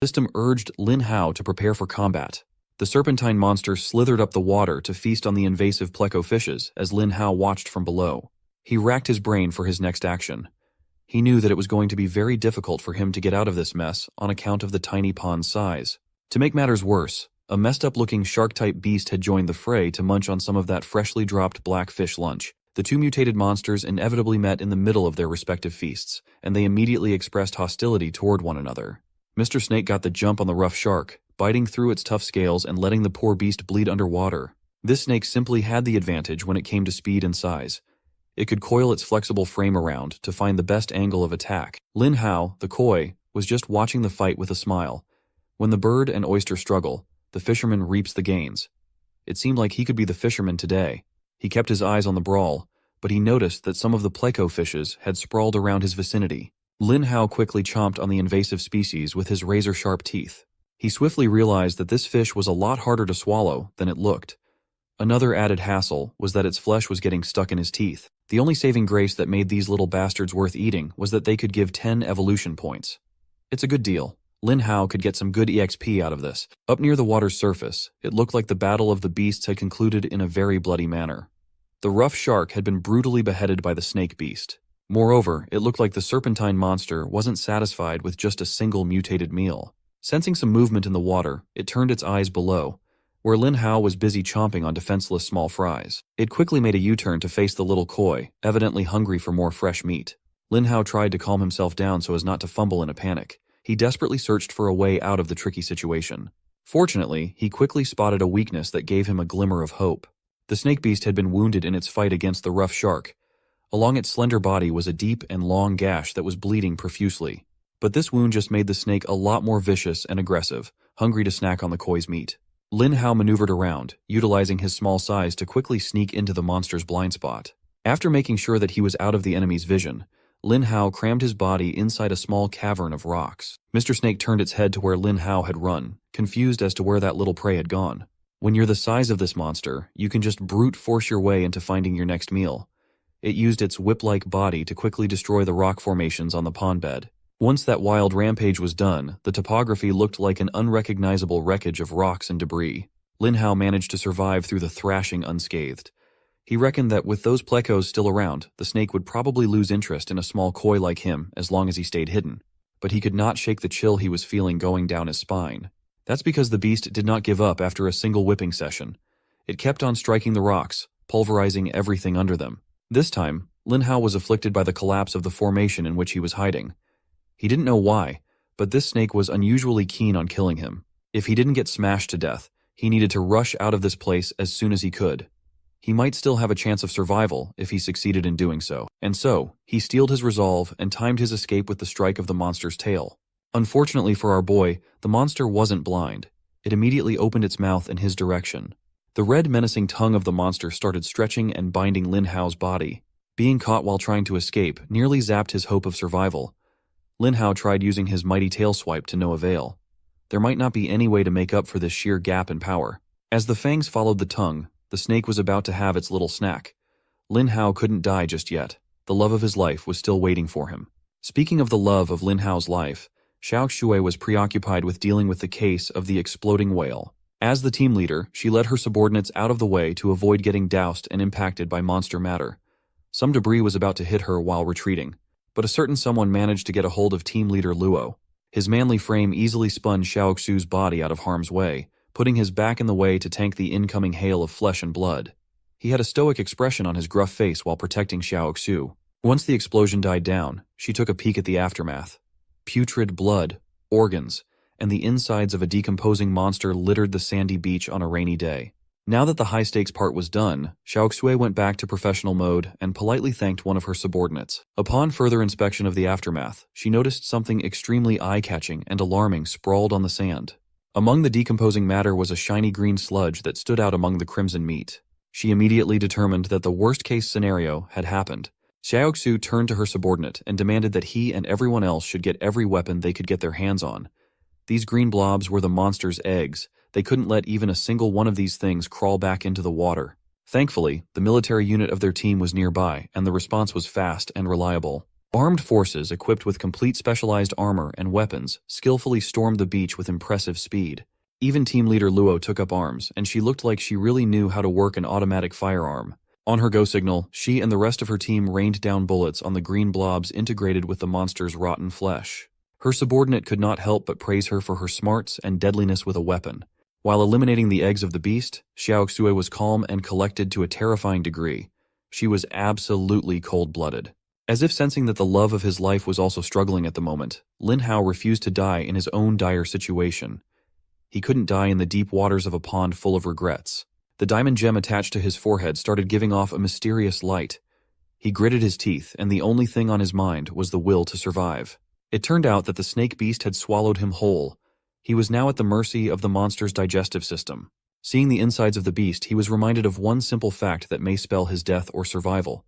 system urged Lin Hao to prepare for combat. The serpentine monster slithered up the water to feast on the invasive pleco fishes as Lin Hao watched from below. He racked his brain for his next action. He knew that it was going to be very difficult for him to get out of this mess on account of the tiny pond's size. To make matters worse, a messed-up-looking shark-type beast had joined the fray to munch on some of that freshly dropped black fish lunch. The two mutated monsters inevitably met in the middle of their respective feasts, and they immediately expressed hostility toward one another. Mr. Snake got the jump on the rough shark, biting through its tough scales and letting the poor beast bleed underwater. This snake simply had the advantage when it came to speed and size. It could coil its flexible frame around to find the best angle of attack. Lin Hao, the koi, was just watching the fight with a smile. When the bird and oyster struggle, the fisherman reaps the gains. It seemed like he could be the fisherman today. He kept his eyes on the brawl, but he noticed that some of the pleco fishes had sprawled around his vicinity. Lin Hao quickly chomped on the invasive species with his razor-sharp teeth. He swiftly realized that this fish was a lot harder to swallow than it looked. Another added hassle was that its flesh was getting stuck in his teeth. The only saving grace that made these little bastards worth eating was that they could give 10 evolution points. It's a good deal. Lin Hao could get some good EXP out of this. Up near the water's surface, it looked like the battle of the beasts had concluded in a very bloody manner. The rough shark had been brutally beheaded by the snake beast. Moreover, it looked like the serpentine monster wasn't satisfied with just a single mutated meal. Sensing some movement in the water, it turned its eyes below, where Lin Hao was busy chomping on defenseless small fries. It quickly made a U-turn to face the little koi, evidently hungry for more fresh meat. Lin Hao tried to calm himself down so as not to fumble in a panic. He desperately searched for a way out of the tricky situation. Fortunately, he quickly spotted a weakness that gave him a glimmer of hope. The snake beast had been wounded in its fight against the rough shark. Along its slender body was a deep and long gash that was bleeding profusely. But this wound just made the snake a lot more vicious and aggressive, hungry to snack on the koi's meat. Lin Hao maneuvered around, utilizing his small size to quickly sneak into the monster's blind spot. After making sure that he was out of the enemy's vision, Lin Hao crammed his body inside a small cavern of rocks. Mr. Snake turned its head to where Lin Hao had run, confused as to where that little prey had gone. When you're the size of this monster, you can just brute force your way into finding your next meal. It used its whip-like body to quickly destroy the rock formations on the pond bed. Once that wild rampage was done, the topography looked like an unrecognizable wreckage of rocks and debris. Lin Hao managed to survive through the thrashing unscathed. He reckoned that with those plecos still around, the snake would probably lose interest in a small koi like him as long as he stayed hidden. But he could not shake the chill he was feeling going down his spine. That's because the beast did not give up after a single whipping session. It kept on striking the rocks, pulverizing everything under them. This time, Lin Hao was afflicted by the collapse of the formation in which he was hiding. He didn't know why, but this snake was unusually keen on killing him. If he didn't get smashed to death, he needed to rush out of this place as soon as he could. He might still have a chance of survival if he succeeded in doing so. And so, he steeled his resolve and timed his escape with the strike of the monster's tail. Unfortunately for our boy, the monster wasn't blind. It immediately opened its mouth in his direction. The red menacing tongue of the monster started stretching and binding Lin Hao's body. Being caught while trying to escape nearly zapped his hope of survival. Lin Hao tried using his mighty tail swipe to no avail. There might not be any way to make up for this sheer gap in power. As the fangs followed the tongue, the snake was about to have its little snack. Lin Hao couldn't die just yet. The love of his life was still waiting for him. Speaking of the love of Lin Hao's life, Xiao Xue was preoccupied with dealing with the case of the exploding whale. As the team leader, she led her subordinates out of the way to avoid getting doused and impacted by monster matter. Some debris was about to hit her while retreating, but a certain someone managed to get a hold of team leader Luo. His manly frame easily spun Xiao Xu's body out of harm's way, putting his back in the way to tank the incoming hail of flesh and blood. He had a stoic expression on his gruff face while protecting Xiao Xu. Once the explosion died down, she took a peek at the aftermath. Putrid blood, organs, and the insides of a decomposing monster littered the sandy beach on a rainy day. Now that the high-stakes part was done, Xiao Xue went back to professional mode and politely thanked one of her subordinates. Upon further inspection of the aftermath, she noticed something extremely eye-catching and alarming sprawled on the sand. Among the decomposing matter was a shiny green sludge that stood out among the crimson meat. She immediately determined that the worst-case scenario had happened. Xiao Xu turned to her subordinate and demanded that he and everyone else should get every weapon they could get their hands on. These green blobs were the monster's eggs. They couldn't let even a single one of these things crawl back into the water. Thankfully, the military unit of their team was nearby, and the response was fast and reliable. Armed forces equipped with complete specialized armor and weapons skillfully stormed the beach with impressive speed. Even team leader Luo took up arms, and she looked like she really knew how to work an automatic firearm. On her go signal, she and the rest of her team rained down bullets on the green blobs integrated with the monster's rotten flesh. Her subordinate could not help but praise her for her smarts and deadliness with a weapon. While eliminating the eggs of the beast, Xiaoxue was calm and collected to a terrifying degree. She was absolutely cold-blooded. As if sensing that the love of his life was also struggling at the moment, Lin Hao refused to die in his own dire situation. He couldn't die in the deep waters of a pond full of regrets. The diamond gem attached to his forehead started giving off a mysterious light. He gritted his teeth, and the only thing on his mind was the will to survive. It turned out that the snake beast had swallowed him whole. He was now at the mercy of the monster's digestive system. Seeing the insides of the beast, he was reminded of one simple fact that may spell his death or survival.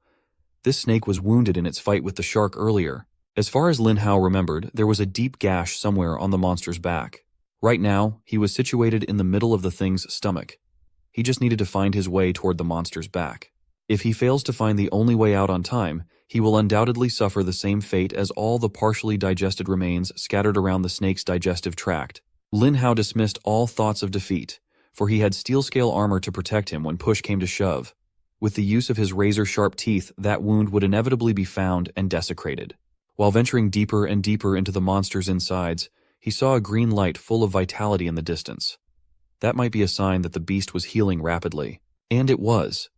This snake was wounded in its fight with the shark earlier. As far as Lin Hao remembered, there was a deep gash somewhere on the monster's back. Right now, he was situated in the middle of the thing's stomach. He just needed to find his way toward the monster's back. If he fails to find the only way out on time, he will undoubtedly suffer the same fate as all the partially digested remains scattered around the snake's digestive tract. Lin Hao dismissed all thoughts of defeat, for he had steel-scale armor to protect him when push came to shove. With the use of his razor-sharp teeth, that wound would inevitably be found and desecrated. While venturing deeper and deeper into the monster's insides, he saw a green light full of vitality in the distance. That might be a sign that the beast was healing rapidly. And it was.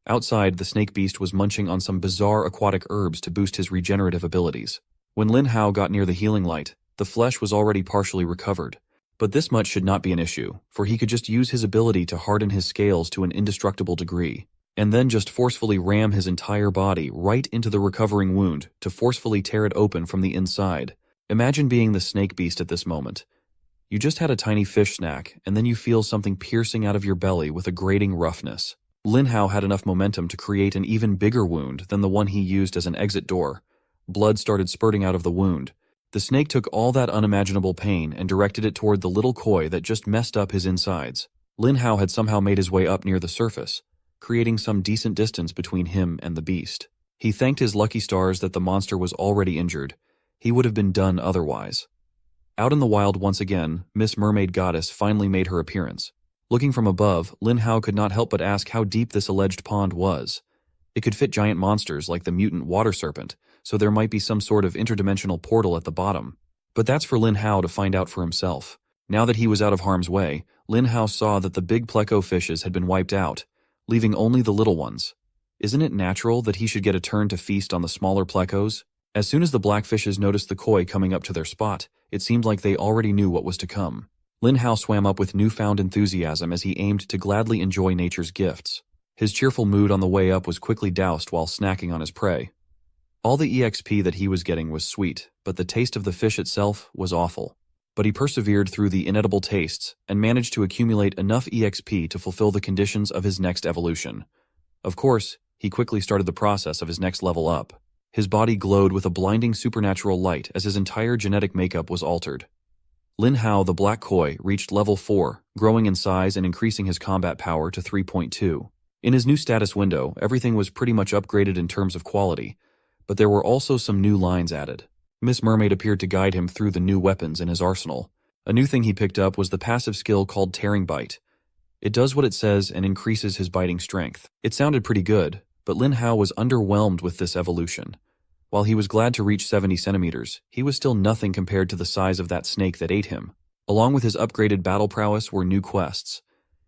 Outside, the snake beast was munching on some bizarre aquatic herbs to boost his regenerative abilities. When Lin Hao got near the healing light, the flesh was already partially recovered. But this much should not be an issue, for he could just use his ability to harden his scales to an indestructible degree, and then just forcefully ram his entire body right into the recovering wound to forcefully tear it open from the inside. Imagine being the snake beast at this moment. You just had a tiny fish snack, and then you feel something piercing out of your belly with a grating roughness. Lin Hao had enough momentum to create an even bigger wound than the one he used as an exit door. Blood started spurting out of the wound. The snake took all that unimaginable pain and directed it toward the little koi that just messed up his insides. Lin Hao had somehow made his way up near the surface, creating some decent distance between him and the beast. He thanked his lucky stars that the monster was already injured. He would have been done otherwise. Out in the wild once again, Miss Mermaid Goddess finally made her appearance. Looking from above, Lin Hao could not help but ask how deep this alleged pond was. It could fit giant monsters like the mutant water serpent, so there might be some sort of interdimensional portal at the bottom. But that's for Lin Hao to find out for himself. Now that he was out of harm's way, Lin Hao saw that the big pleco fishes had been wiped out, leaving only the little ones. Isn't it natural that he should get a turn to feast on the smaller plecos? As soon as the black fishes noticed the koi coming up to their spot, it seemed like they already knew what was to come. Lin Hao swam up with newfound enthusiasm as he aimed to gladly enjoy nature's gifts. His cheerful mood on the way up was quickly doused while snacking on his prey. All the EXP that he was getting was sweet, but the taste of the fish itself was awful. But he persevered through the inedible tastes and managed to accumulate enough EXP to fulfill the conditions of his next evolution. Of course, he quickly started the process of his next level up. His body glowed with a blinding supernatural light as his entire genetic makeup was altered. Lin Hao the Black Koi reached level 4, growing in size and increasing his combat power to 3.2. In his new status window, everything was pretty much upgraded in terms of quality, but there were also some new lines added. Miss Mermaid appeared to guide him through the new weapons in his arsenal. A new thing he picked up was the passive skill called Tearing Bite. It does what it says and increases his biting strength. It sounded pretty good, but Lin Hao was underwhelmed with this evolution. While he was glad to reach 70 centimeters, he was still nothing compared to the size of that snake that ate him. Along with his upgraded battle prowess were new quests.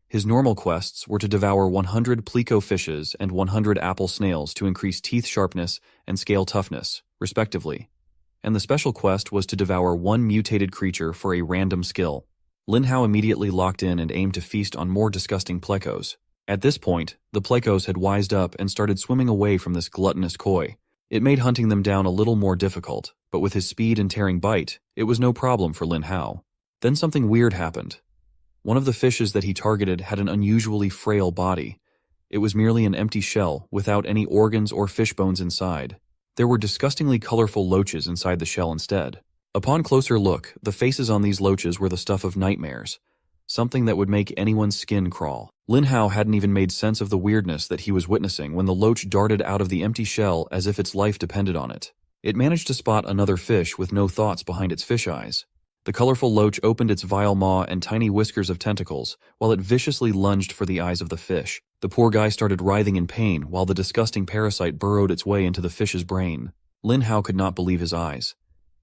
His normal quests were to devour 100 pleco fishes and 100 apple snails to increase teeth sharpness and scale toughness, respectively. And the special quest was to devour one mutated creature for a random skill. Lin Hao immediately locked in and aimed to feast on more disgusting plecos. At this point, the plecos had wised up and started swimming away from this gluttonous koi. It made hunting them down a little more difficult, but with his speed and tearing bite, it was no problem for Lin Hao. Then something weird happened. One of the fishes that he targeted had an unusually frail body. It was merely an empty shell, without any organs or fish bones inside. There were disgustingly colorful loaches inside the shell instead. Upon closer look, the faces on these loaches were the stuff of nightmares, something that would make anyone's skin crawl. Lin Hao hadn't even made sense of the weirdness that he was witnessing when the loach darted out of the empty shell as if its life depended on it. It managed to spot another fish with no thoughts behind its fish eyes. The colorful loach opened its vile maw and tiny whiskers of tentacles, while it viciously lunged for the eyes of the fish. The poor guy started writhing in pain while the disgusting parasite burrowed its way into the fish's brain. Lin Hao could not believe his eyes.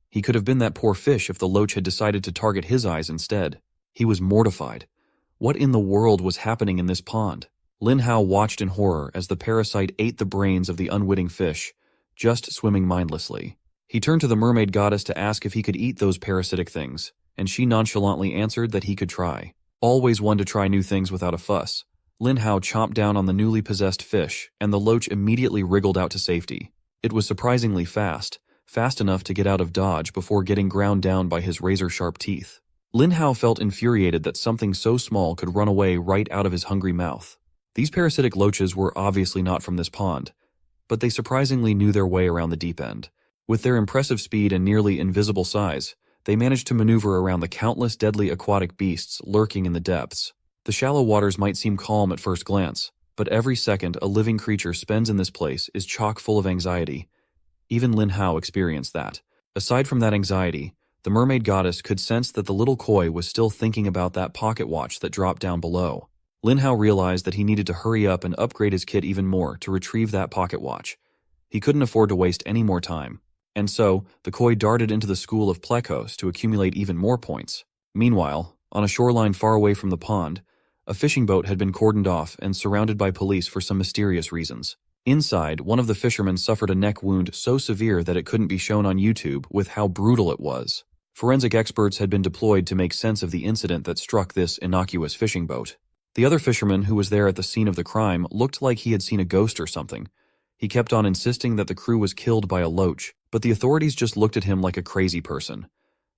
He could have been that poor fish if the loach had decided to target his eyes instead. He was mortified. What in the world was happening in this pond? Lin Hao watched in horror as the parasite ate the brains of the unwitting fish, just swimming mindlessly. He turned to the mermaid goddess to ask if he could eat those parasitic things, and she nonchalantly answered that he could try. Always one to try new things without a fuss. Lin Hao chomped down on the newly possessed fish, and the loach immediately wriggled out to safety. It was surprisingly fast enough to get out of dodge before getting ground down by his razor-sharp teeth. Lin Hao felt infuriated that something so small could run away right out of his hungry mouth. These parasitic loaches were obviously not from this pond, but they surprisingly knew their way around the deep end. With their impressive speed and nearly invisible size, they managed to maneuver around the countless deadly aquatic beasts lurking in the depths. The shallow waters might seem calm at first glance, but every second a living creature spends in this place is chock full of anxiety. Even Lin Hao experienced that. Aside from that anxiety, the mermaid goddess could sense that the little koi was still thinking about that pocket watch that dropped down below. Lin Hao realized that he needed to hurry up and upgrade his kit even more to retrieve that pocket watch. He couldn't afford to waste any more time. And so, the koi darted into the school of plecos to accumulate even more points. Meanwhile, on a shoreline far away from the pond, a fishing boat had been cordoned off and surrounded by police for some mysterious reasons. Inside, one of the fishermen suffered a neck wound so severe that it couldn't be shown on YouTube with how brutal it was. Forensic experts had been deployed to make sense of the incident that struck this innocuous fishing boat. The other fisherman who was there at the scene of the crime looked like he had seen a ghost or something. He kept on insisting that the crew was killed by a loach, but the authorities just looked at him like a crazy person.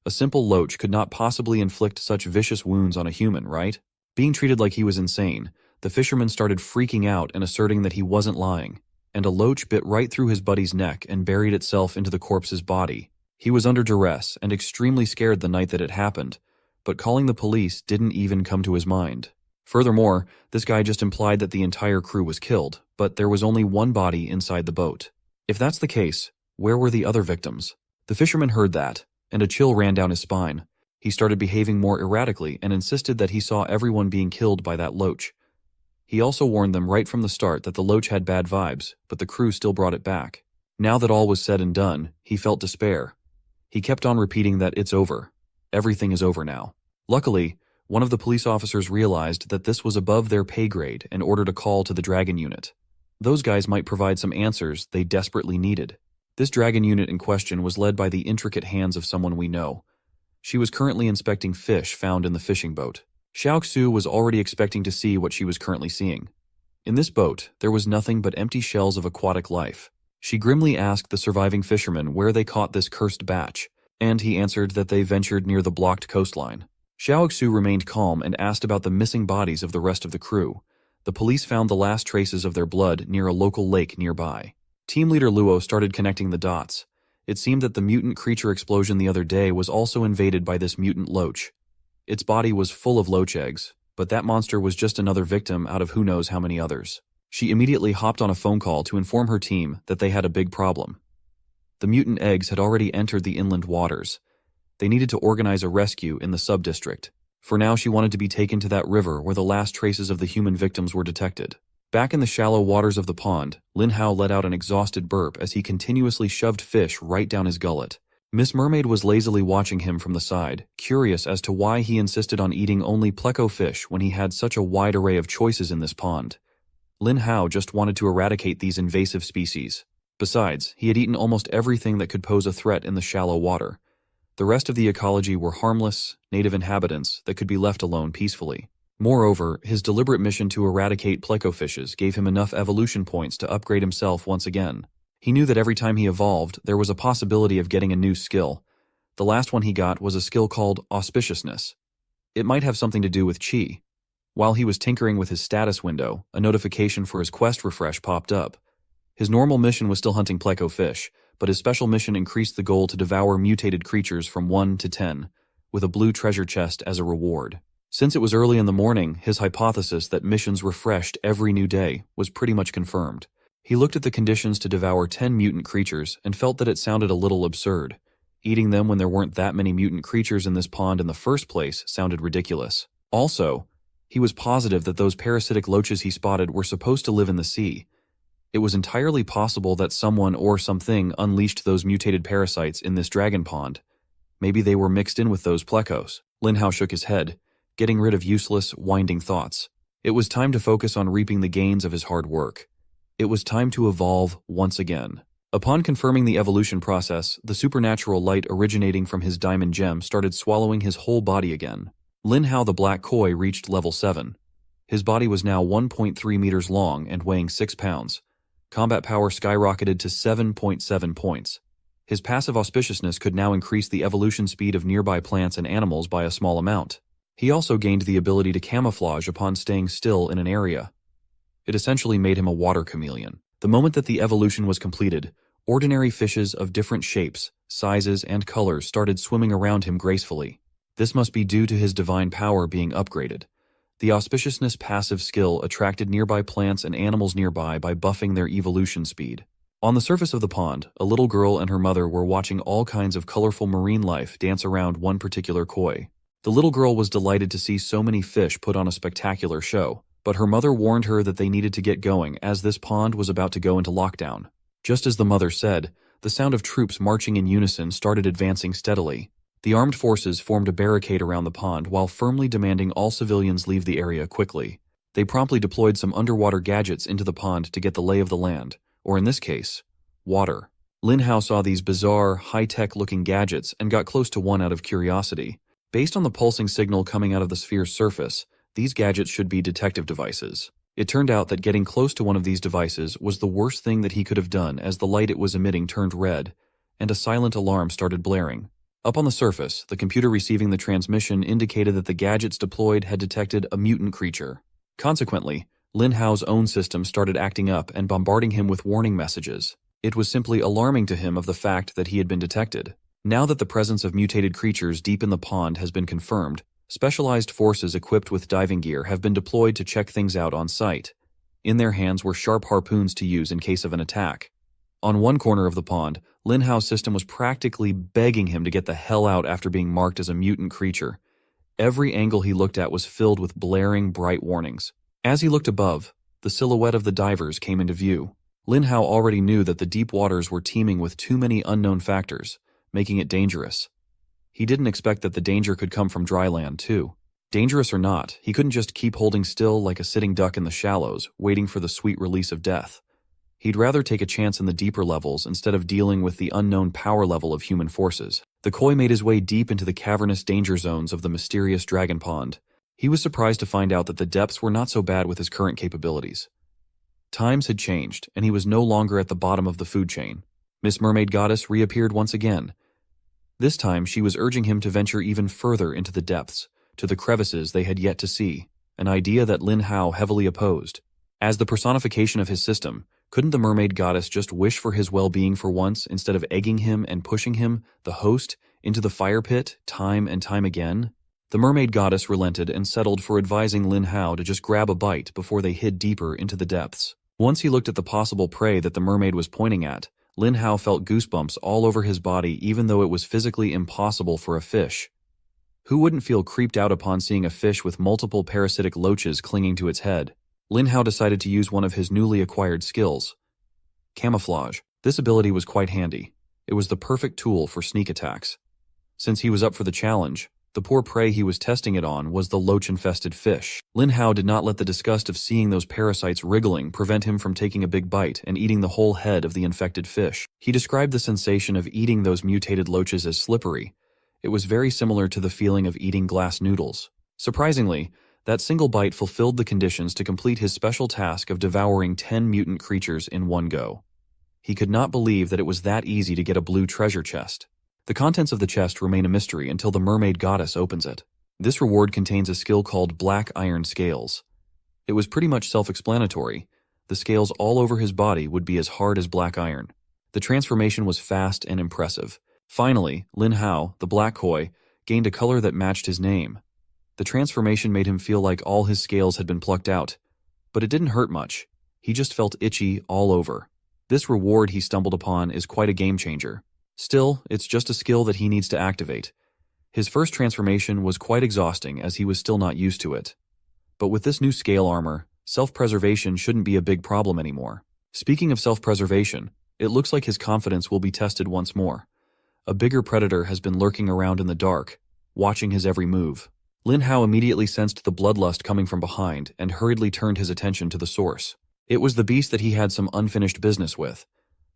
A simple loach could not possibly inflict such vicious wounds on a human, right? Being treated like he was insane, the fisherman started freaking out and asserting that he wasn't lying, and a loach bit right through his buddy's neck and buried itself into the corpse's body. He was under duress and extremely scared the night that it happened, but calling the police didn't even come to his mind. Furthermore, this guy just implied that the entire crew was killed, but there was only one body inside the boat. If that's the case, where were the other victims? The fisherman heard that, and a chill ran down his spine. He started behaving more erratically and insisted that he saw everyone being killed by that loach. He also warned them right from the start that the loach had bad vibes, but the crew still brought it back. Now that all was said and done, he felt despair. He kept on repeating that it's over. Everything is over now. Luckily, one of the police officers realized that this was above their pay grade and ordered a call to the Dragon Unit. Those guys might provide some answers they desperately needed. This Dragon Unit in question was led by the intricate hands of someone we know. She was currently inspecting fish found in the fishing boat. Xiao Xu was already expecting to see what she was currently seeing. In this boat, there was nothing but empty shells of aquatic life. She grimly asked the surviving fishermen where they caught this cursed batch, and he answered that they ventured near the blocked coastline. Xiao Xu remained calm and asked about the missing bodies of the rest of the crew. The police found the last traces of their blood near a local lake nearby. Team leader Luo started connecting the dots. It seemed that the mutant creature explosion the other day was also invaded by this mutant loach. Its body was full of loach eggs, but that monster was just another victim out of who knows how many others. She immediately hopped on a phone call to inform her team that they had a big problem. The mutant eggs had already entered the inland waters. They needed to organize a rescue in the sub-district. For now, she wanted to be taken to that river where the last traces of the human victims were detected. Back in the shallow waters of the pond, Lin Hao let out an exhausted burp as he continuously shoved fish right down his gullet. Miss Mermaid was lazily watching him from the side, curious as to why he insisted on eating only pleco fish when he had such a wide array of choices in this pond. Lin Hao just wanted to eradicate these invasive species. Besides, he had eaten almost everything that could pose a threat in the shallow water. The rest of the ecology were harmless, native inhabitants that could be left alone peacefully. Moreover, his deliberate mission to eradicate plecofishes gave him enough evolution points to upgrade himself once again. He knew that every time he evolved, there was a possibility of getting a new skill. The last one he got was a skill called auspiciousness. It might have something to do with chi. While he was tinkering with his status window, a notification for his quest refresh popped up. His normal mission was still hunting pleco fish, but his special mission increased the goal to devour mutated creatures from 1 to 10, with a blue treasure chest as a reward. Since it was early in the morning, his hypothesis that missions refreshed every new day was pretty much confirmed. He looked at the conditions to devour 10 mutant creatures and felt that it sounded a little absurd. Eating them when there weren't that many mutant creatures in this pond in the first place sounded ridiculous. Also, he was positive that those parasitic loaches he spotted were supposed to live in the sea. It was entirely possible that someone or something unleashed those mutated parasites in this dragon pond. Maybe they were mixed in with those plecos. Lin Hao shook his head, getting rid of useless, winding thoughts. It was time to focus on reaping the gains of his hard work. It was time to evolve once again. Upon confirming the evolution process, the supernatural light originating from his diamond gem started swallowing his whole body again. Lin Hao the Black Koi reached level 7. His body was now 1.3 meters long and weighing 6 pounds. Combat power skyrocketed to 7.7 points. His passive auspiciousness could now increase the evolution speed of nearby plants and animals by a small amount. He also gained the ability to camouflage upon staying still in an area. It essentially made him a water chameleon. The moment that the evolution was completed, ordinary fishes of different shapes, sizes, and colors started swimming around him gracefully. This must be due to his divine power being upgraded. The auspiciousness passive skill attracted nearby plants and animals nearby by buffing their evolution speed. On the surface of the pond, a little girl and her mother were watching all kinds of colorful marine life dance around one particular koi. The little girl was delighted to see so many fish put on a spectacular show, but her mother warned her that they needed to get going as this pond was about to go into lockdown. Just as the mother said, the sound of troops marching in unison started advancing steadily. The armed forces formed a barricade around the pond while firmly demanding all civilians leave the area quickly. They promptly deployed some underwater gadgets into the pond to get the lay of the land, or in this case, water. Lin Hao saw these bizarre, high-tech looking gadgets and got close to one out of curiosity. Based on the pulsing signal coming out of the sphere's surface, these gadgets should be detective devices. It turned out that getting close to one of these devices was the worst thing that he could have done as the light it was emitting turned red, and a silent alarm started blaring. Up on the surface, the computer receiving the transmission indicated that the gadgets deployed had detected a mutant creature. Consequently, Lin Hao's own system started acting up and bombarding him with warning messages. It was simply alarming to him of the fact that he had been detected. Now that the presence of mutated creatures deep in the pond has been confirmed, specialized forces equipped with diving gear have been deployed to check things out on site. In their hands were sharp harpoons to use in case of an attack. On one corner of the pond, Lin Hao's system was practically begging him to get the hell out after being marked as a mutant creature. Every angle he looked at was filled with blaring, bright warnings. As he looked above, the silhouette of the divers came into view. Lin Hao already knew that the deep waters were teeming with too many unknown factors, making it dangerous. He didn't expect that the danger could come from dry land, too. Dangerous or not, he couldn't just keep holding still like a sitting duck in the shallows, waiting for the sweet release of death. He'd rather take a chance in the deeper levels instead of dealing with the unknown power level of human forces. The koi made his way deep into the cavernous danger zones of the mysterious dragon pond. He was surprised to find out that the depths were not so bad with his current capabilities. Times had changed, and he was no longer at the bottom of the food chain. Miss Mermaid Goddess reappeared once again. This time she was urging him to venture even further into the depths, to the crevices they had yet to see, an idea that Lin Hao heavily opposed. As the personification of his system, couldn't the mermaid goddess just wish for his well-being for once instead of egging him and pushing him, the host, into the fire pit time and time again? The mermaid goddess relented and settled for advising Lin Hao to just grab a bite before they hid deeper into the depths. Once he looked at the possible prey that the mermaid was pointing at, Lin Hao felt goosebumps all over his body even though it was physically impossible for a fish. Who wouldn't feel creeped out upon seeing a fish with multiple parasitic loaches clinging to its head? Lin Hao decided to use one of his newly acquired skills. Camouflage. This ability was quite handy. It was the perfect tool for sneak attacks. Since he was up for the challenge, the poor prey he was testing it on was the loach-infested fish. Lin Hao did not let the disgust of seeing those parasites wriggling prevent him from taking a big bite and eating the whole head of the infected fish. He described the sensation of eating those mutated loaches as slippery. It was very similar to the feeling of eating glass noodles. Surprisingly, that single bite fulfilled the conditions to complete his special task of devouring 10 mutant creatures in one go. He could not believe that it was that easy to get a blue treasure chest. The contents of the chest remain a mystery until the mermaid goddess opens it. This reward contains a skill called Black Iron Scales. It was pretty much self-explanatory. The scales all over his body would be as hard as black iron. The transformation was fast and impressive. Finally, Lin Hao, the black koi, gained a color that matched his name. The transformation made him feel like all his scales had been plucked out, but it didn't hurt much. He just felt itchy all over. This reward he stumbled upon is quite a game changer. Still, it's just a skill that he needs to activate. His first transformation was quite exhausting as he was still not used to it. But with this new scale armor, self-preservation shouldn't be a big problem anymore. Speaking of self-preservation, it looks like his confidence will be tested once more. A bigger predator has been lurking around in the dark, watching his every move. Lin Hao immediately sensed the bloodlust coming from behind and hurriedly turned his attention to the source. It was the beast that he had some unfinished business with,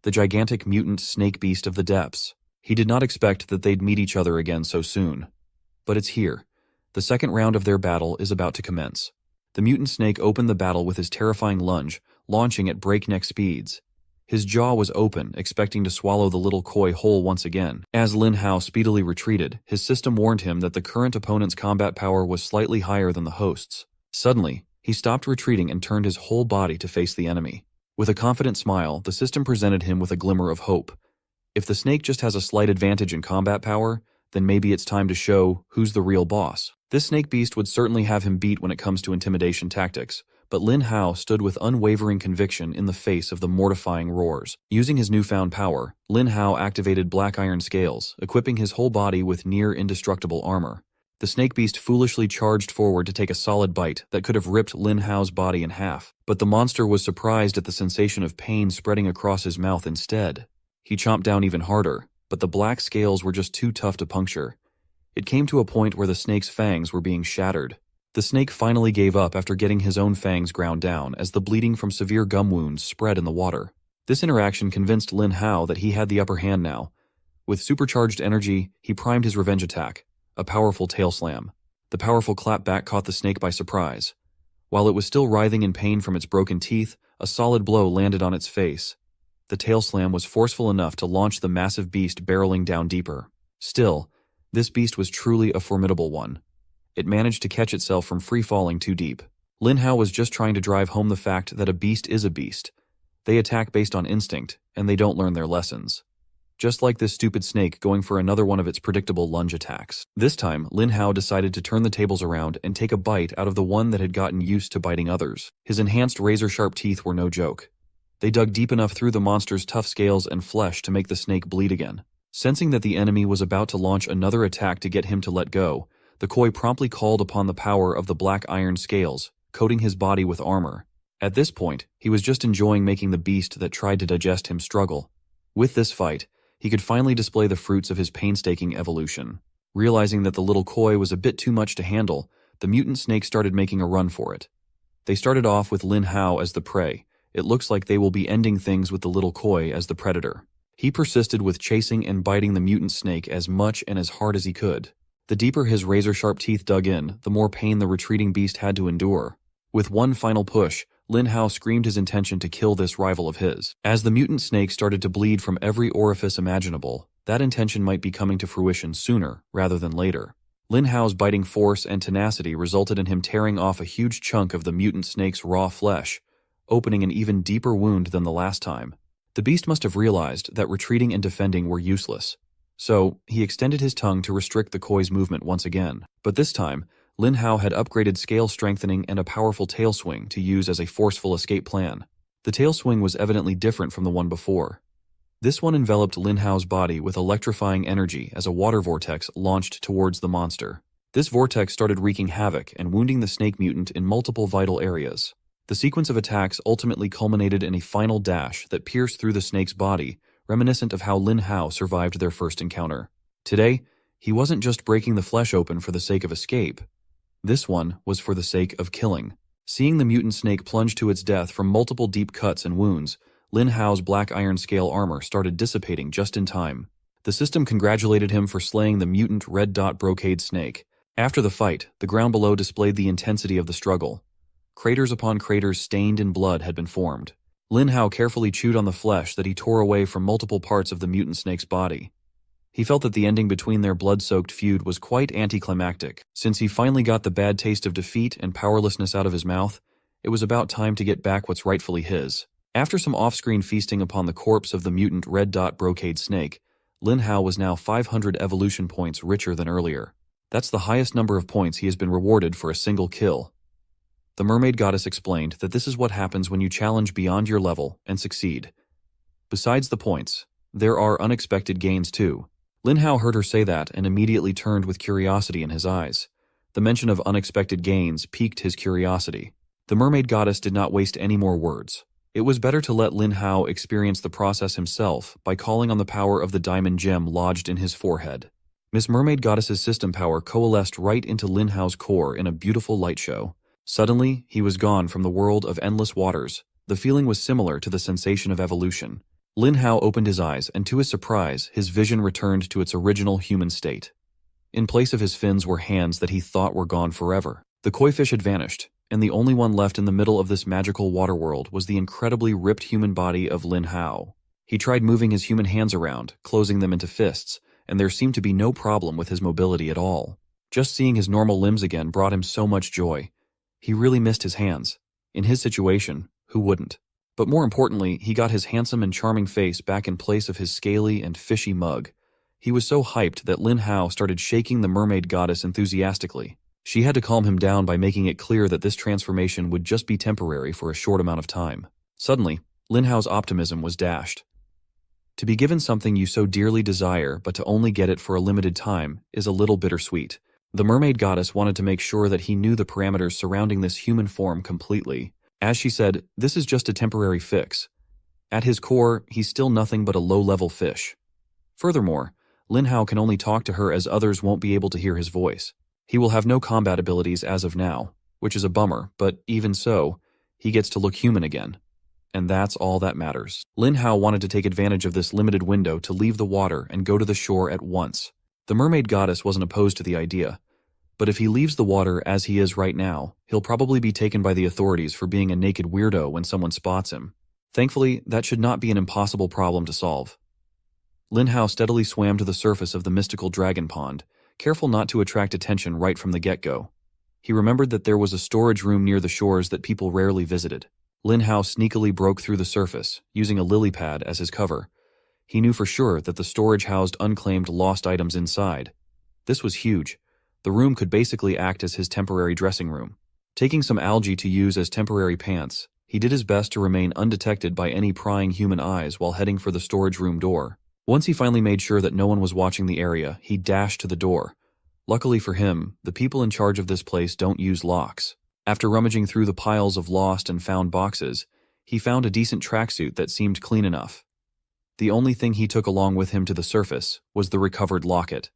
the gigantic mutant snake beast of the depths. He did not expect that they'd meet each other again so soon. But it's here. The second round of their battle is about to commence. The mutant snake opened the battle with his terrifying lunge, launching at breakneck speeds. His jaw was open, expecting to swallow the little koi whole once again. As Lin Hao speedily retreated, his system warned him that the current opponent's combat power was slightly higher than the host's. Suddenly, he stopped retreating and turned his whole body to face the enemy. With a confident smile, the system presented him with a glimmer of hope. If the snake just has a slight advantage in combat power, then maybe it's time to show who's the real boss. This snake beast would certainly have him beat when it comes to intimidation tactics, but Lin Hao stood with unwavering conviction in the face of the mortifying roars. Using his newfound power, Lin Hao activated black iron scales, equipping his whole body with near indestructible armor. The snake beast foolishly charged forward to take a solid bite that could have ripped Lin Hao's body in half, but the monster was surprised at the sensation of pain spreading across his mouth instead. He chomped down even harder, but the black scales were just too tough to puncture. It came to a point where the snake's fangs were being shattered. The snake finally gave up after getting his own fangs ground down as the bleeding from severe gum wounds spread in the water. This interaction convinced Lin Hao that he had the upper hand now. With supercharged energy, he primed his revenge attack, a powerful tail slam. The powerful clapback caught the snake by surprise. While it was still writhing in pain from its broken teeth, a solid blow landed on its face. The tail slam was forceful enough to launch the massive beast barreling down deeper. Still, this beast was truly a formidable one. It managed to catch itself from free-falling too deep. Lin Hao was just trying to drive home the fact that a beast is a beast. They attack based on instinct, and they don't learn their lessons. Just like this stupid snake going for another one of its predictable lunge attacks. This time, Lin Hao decided to turn the tables around and take a bite out of the one that had gotten used to biting others. His enhanced razor-sharp teeth were no joke. They dug deep enough through the monster's tough scales and flesh to make the snake bleed again. Sensing that the enemy was about to launch another attack to get him to let go, the koi promptly called upon the power of the black iron scales, coating his body with armor. At this point, he was just enjoying making the beast that tried to digest him struggle. With this fight, he could finally display the fruits of his painstaking evolution. Realizing that the little koi was a bit too much to handle, the mutant snake started making a run for it. They started off with Lin Hao as the prey. It looks like they will be ending things with the little koi as the predator. He persisted with chasing and biting the mutant snake as much and as hard as he could. The deeper his razor-sharp teeth dug in, the more pain the retreating beast had to endure. With one final push, Lin Hao screamed his intention to kill this rival of his. As the mutant snake started to bleed from every orifice imaginable, that intention might be coming to fruition sooner rather than later. Lin Hao's biting force and tenacity resulted in him tearing off a huge chunk of the mutant snake's raw flesh, opening an even deeper wound than the last time. The beast must have realized that retreating and defending were useless. So, he extended his tongue to restrict the koi's movement once again. But this time, Lin Hao had upgraded scale strengthening and a powerful tail swing to use as a forceful escape plan. The tail swing was evidently different from the one before. This one enveloped Lin Hao's body with electrifying energy as a water vortex launched towards the monster. This vortex started wreaking havoc and wounding the snake mutant in multiple vital areas. The sequence of attacks ultimately culminated in a final dash that pierced through the snake's body, reminiscent of how Lin Hao survived their first encounter. Today, he wasn't just breaking the flesh open for the sake of escape. This one was for the sake of killing. Seeing the mutant snake plunge to its death from multiple deep cuts and wounds, Lin Hao's black iron scale armor started dissipating just in time. The system congratulated him for slaying the mutant red dot brocade snake. After the fight, the ground below displayed the intensity of the struggle. Craters upon craters stained in blood had been formed. Lin Hao carefully chewed on the flesh that he tore away from multiple parts of the mutant snake's body. He felt that the ending between their blood-soaked feud was quite anticlimactic. Since he finally got the bad taste of defeat and powerlessness out of his mouth, it was about time to get back what's rightfully his. After some off-screen feasting upon the corpse of the mutant red dot brocade snake, Lin Hao was now 500 evolution points richer than earlier. That's the highest number of points he has been rewarded for a single kill. The mermaid goddess explained that this is what happens when you challenge beyond your level and succeed. Besides the points, there are unexpected gains too. Lin Hao heard her say that and immediately turned with curiosity in his eyes. The mention of unexpected gains piqued his curiosity. The mermaid goddess did not waste any more words. It was better to let Lin Hao experience the process himself by calling on the power of the diamond gem lodged in his forehead. Miss Mermaid Goddess's system power coalesced right into Lin Hao's core in a beautiful light show. Suddenly, he was gone from the world of endless waters. The feeling was similar to the sensation of evolution. Lin Hao opened his eyes, and to his surprise, his vision returned to its original human state. In place of his fins were hands that he thought were gone forever. The koi fish had vanished, and the only one left in the middle of this magical water world was the incredibly ripped human body of Lin Hao. He tried moving his human hands around, closing them into fists, and there seemed to be no problem with his mobility at all. Just seeing his normal limbs again brought him so much joy. He really missed his hands. In his situation, who wouldn't? But more importantly, he got his handsome and charming face back in place of his scaly and fishy mug. He was so hyped that Lin Hao started shaking the mermaid goddess enthusiastically. She had to calm him down by making it clear that this transformation would just be temporary for a short amount of time. Suddenly, Lin Hao's optimism was dashed. To be given something you so dearly desire but to only get it for a limited time is a little bittersweet. The mermaid goddess wanted to make sure that he knew the parameters surrounding this human form completely. As she said, this is just a temporary fix. At his core, he's still nothing but a low-level fish. Furthermore, Lin Hao can only talk to her as others won't be able to hear his voice. He will have no combat abilities as of now, which is a bummer, but even so, he gets to look human again. And that's all that matters. Lin Hao wanted to take advantage of this limited window to leave the water and go to the shore at once. The mermaid goddess wasn't opposed to the idea, but if he leaves the water as he is right now, he'll probably be taken by the authorities for being a naked weirdo when someone spots him. Thankfully, that should not be an impossible problem to solve. Lin Hao steadily swam to the surface of the mystical dragon pond, careful not to attract attention right from the get-go. He remembered that there was a storage room near the shores that people rarely visited. Lin Hao sneakily broke through the surface, using a lily pad as his cover. He knew for sure that the storage housed unclaimed lost items inside. This was huge. The room could basically act as his temporary dressing room. Taking some algae to use as temporary pants, he did his best to remain undetected by any prying human eyes while heading for the storage room door. Once he finally made sure that no one was watching the area, he dashed to the door. Luckily for him, the people in charge of this place don't use locks. After rummaging through the piles of lost and found boxes, he found a decent tracksuit that seemed clean enough. The only thing he took along with him to the surface was the recovered locket.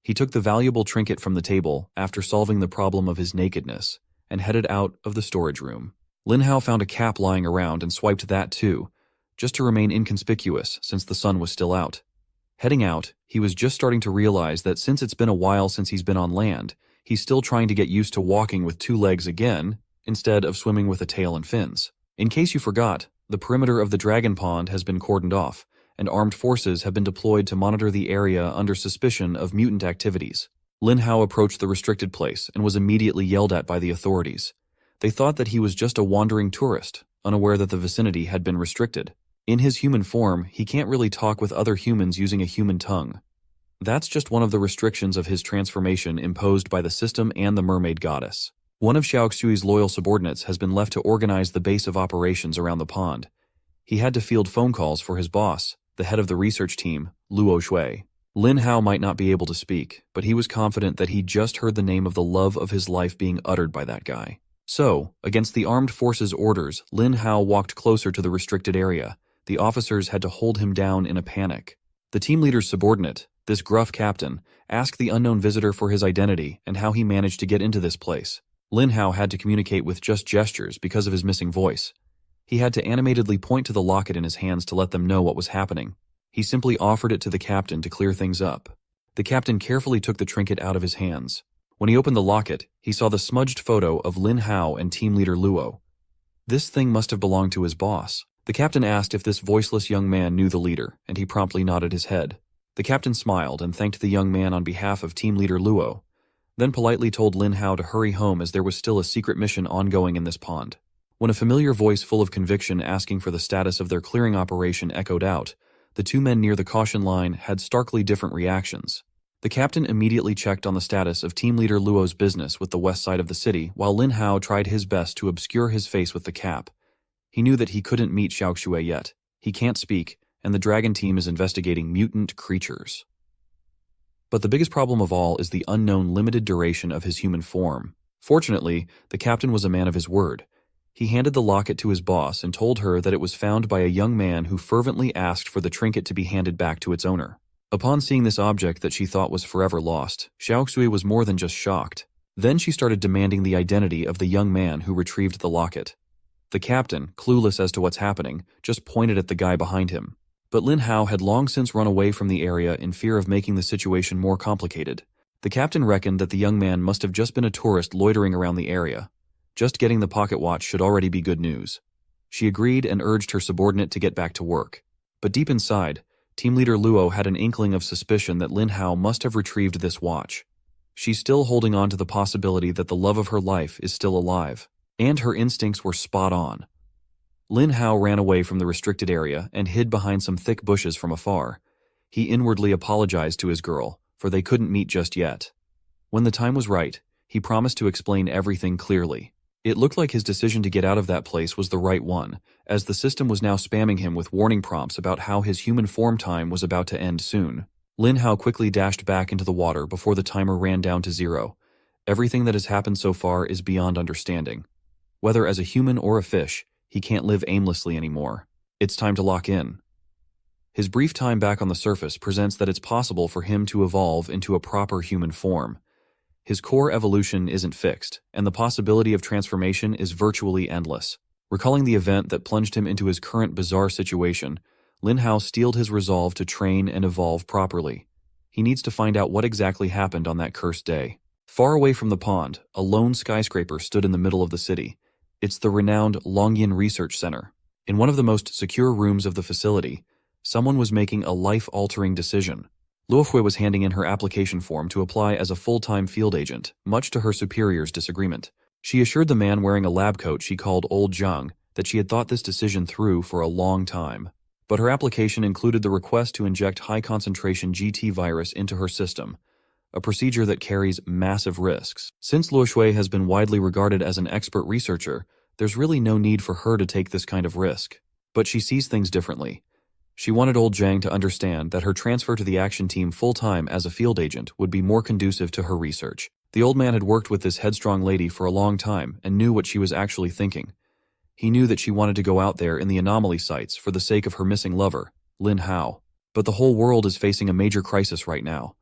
He took the valuable trinket from the table after solving the problem of his nakedness and headed out of the storage room. Lin Hao found a cap lying around and swiped that too, just to remain inconspicuous since the sun was still out. Heading out, he was just starting to realize that since it's been a while since he's been on land, he's still trying to get used to walking with two legs again, instead of swimming with a tail and fins. In case you forgot, the perimeter of the dragon pond has been cordoned off, and armed forces have been deployed to monitor the area under suspicion of mutant activities. Lin Hao approached the restricted place and was immediately yelled at by the authorities. They thought that he was just a wandering tourist, unaware that the vicinity had been restricted. In his human form, he can't really talk with other humans using a human tongue. That's just one of the restrictions of his transformation imposed by the system and the mermaid goddess. One of Xiaoxui's loyal subordinates has been left to organize the base of operations around the pond. He had to field phone calls for his boss, the head of the research team, Luo Shui. Lin Hao might not be able to speak, but he was confident that he just heard the name of the love of his life being uttered by that guy. So, against the armed forces' orders, Lin Hao walked closer to the restricted area. The officers had to hold him down in a panic. The team leader's subordinate, this gruff captain, asked the unknown visitor for his identity and how he managed to get into this place. Lin Hao had to communicate with just gestures because of his missing voice. He had to animatedly point to the locket in his hands to let them know what was happening. He simply offered it to the captain to clear things up. The captain carefully took the trinket out of his hands. When he opened the locket, he saw the smudged photo of Lin Hao and team leader Luo. This thing must have belonged to his boss. The captain asked if this voiceless young man knew the leader, and he promptly nodded his head. The captain smiled and thanked the young man on behalf of team leader Luo, then politely told Lin Hao to hurry home as there was still a secret mission ongoing in this pond. When a familiar voice full of conviction asking for the status of their clearing operation echoed out, the two men near the caution line had starkly different reactions. The captain immediately checked on the status of team leader Luo's business with the west side of the city, while Lin Hao tried his best to obscure his face with the cap. He knew that he couldn't meet Xiaoxue yet. He can't speak, and the dragon team is investigating mutant creatures. But the biggest problem of all is the unknown limited duration of his human form. Fortunately, the captain was a man of his word. He handed the locket to his boss and told her that it was found by a young man who fervently asked for the trinket to be handed back to its owner. Upon seeing this object that she thought was forever lost, Xiaoxue was more than just shocked. Then she started demanding the identity of the young man who retrieved the locket. The captain, clueless as to what's happening, just pointed at the guy behind him. But Lin Hao had long since run away from the area in fear of making the situation more complicated. The captain reckoned that the young man must have just been a tourist loitering around the area. Just getting the pocket watch should already be good news. She agreed and urged her subordinate to get back to work. But deep inside, team leader Luo had an inkling of suspicion that Lin Hao must have retrieved this watch. She's still holding on to the possibility that the love of her life is still alive. And her instincts were spot on. Lin Hao ran away from the restricted area and hid behind some thick bushes from afar. He inwardly apologized to his girl, for they couldn't meet just yet. When the time was right, he promised to explain everything clearly. It looked like his decision to get out of that place was the right one, as the system was now spamming him with warning prompts about how his human form time was about to end soon. Lin Hao quickly dashed back into the water before the timer ran down to 0. Everything that has happened so far is beyond understanding. Whether as a human or a fish, he can't live aimlessly anymore. It's time to lock in. His brief time back on the surface presents that it's possible for him to evolve into a proper human form. His core evolution isn't fixed, and the possibility of transformation is virtually endless. Recalling the event that plunged him into his current bizarre situation, Lin Hao steeled his resolve to train and evolve properly. He needs to find out what exactly happened on that cursed day. Far away from the pond, a lone skyscraper stood in the middle of the city. It's the renowned Longyin Research Center. In one of the most secure rooms of the facility, someone was making a life-altering decision. Luofei was handing in her application form to apply as a full-time field agent, much to her superior's disagreement. She assured the man wearing a lab coat she called Old Zhang that she had thought this decision through for a long time. But her application included the request to inject high-concentration GT virus into her system, a procedure that carries massive risks. Since Luoshui has been widely regarded as an expert researcher, there's really no need for her to take this kind of risk. But she sees things differently. She wanted Old Zhang to understand that her transfer to the action team full-time as a field agent would be more conducive to her research. The old man had worked with this headstrong lady for a long time and knew what she was actually thinking. He knew that she wanted to go out there in the anomaly sites for the sake of her missing lover, Lin Hao. But the whole world is facing a major crisis right now.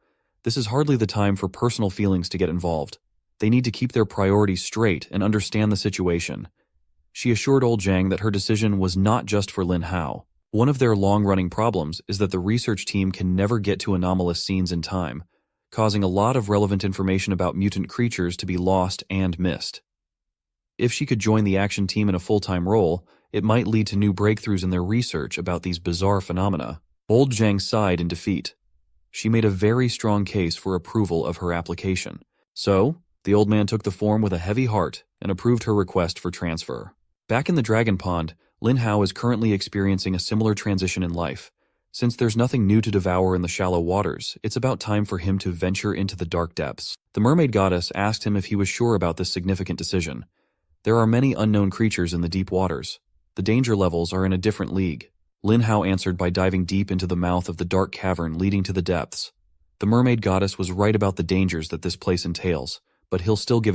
This is hardly the time for personal feelings to get involved. They need to keep their priorities straight and understand the situation. She assured Old Zhang that her decision was not just for Lin Hao. One of their long-running problems is that the research team can never get to anomalous scenes in time, causing a lot of relevant information about mutant creatures to be lost and missed. If she could join the action team in a full-time role, it might lead to new breakthroughs in their research about these bizarre phenomena. Old Zhang sighed in defeat. She made a very strong case for approval of her application. So, the old man took the form with a heavy heart and approved her request for transfer. Back in the Dragon Pond, Lin Hao is currently experiencing a similar transition in life. Since there's nothing new to devour in the shallow waters, it's about time for him to venture into the dark depths. The mermaid goddess asked him if he was sure about this significant decision. There are many unknown creatures in the deep waters. The danger levels are in a different league. Lin Hao answered by diving deep into the mouth of the dark cavern leading to the depths. The mermaid goddess was right about the dangers that this place entails, but he'll still give